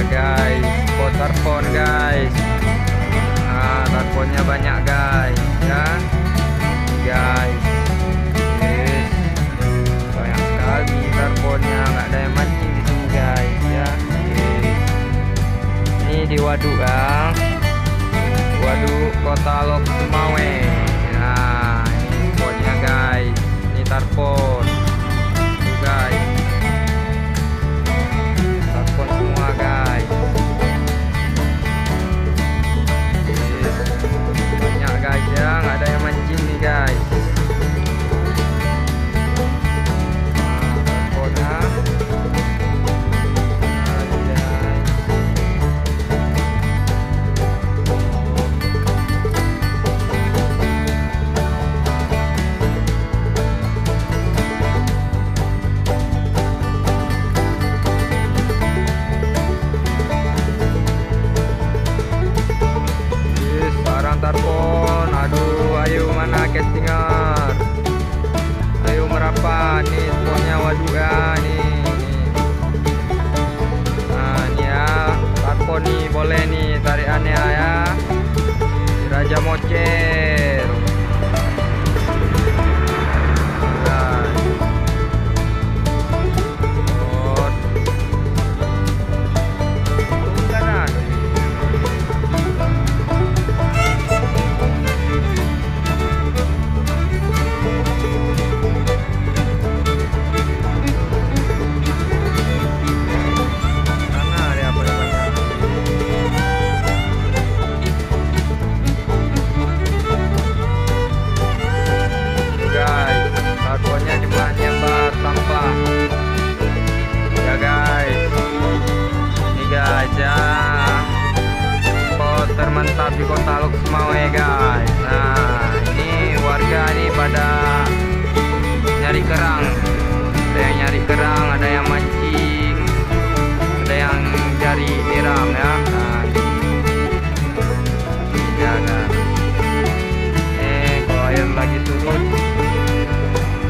guys, spot tarpon guys. Nah, tarponnya banyak guys ya. Guys, yes, banyak sekali tarponnya, nggak ada yang mancing di sini guys ya. Yes. Ini di waduk ya, waduk Kota Lok Sumawe. Nah, ini spotnya guys, ini tarpon tuh guys, tarpon semua guys. Yes. Banyak guys ya, nggak ada yang mancing nih guys. Tarpon, aduh, ayo mana castingar, ayo merapat nih, spotnya waduk ya nih. Nah ini ya, tarpon nih boleh nih tarikannya ya, Raja Mocer. Termantap di Kota Lok Sumawe guys. Nah ini warga nih pada nyari kerang, ada yang nyari kerang, ada yang mancing, ada yang cari tiram ya. Nah ini ya kan, kalau air lagi surut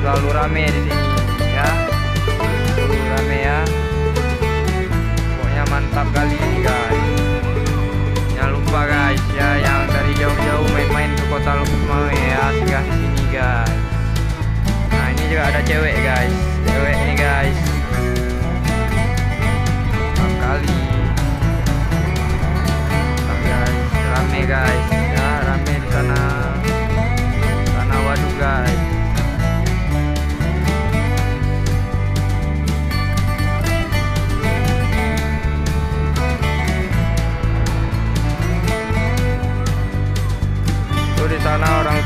selalu rame di sini ya, selalu rame ya, pokoknya mantap kali ini guys. Jangan lupa guys ya, yang dari jauh-jauh main-main ke Kota Lok Sumawe ya, singgah di sini guys. Nah ini juga ada cewek guys, cewek ini guys, mantap kali. Nah, guys, rame guys ya, rame di sana, sana waduk guys. Di sana orang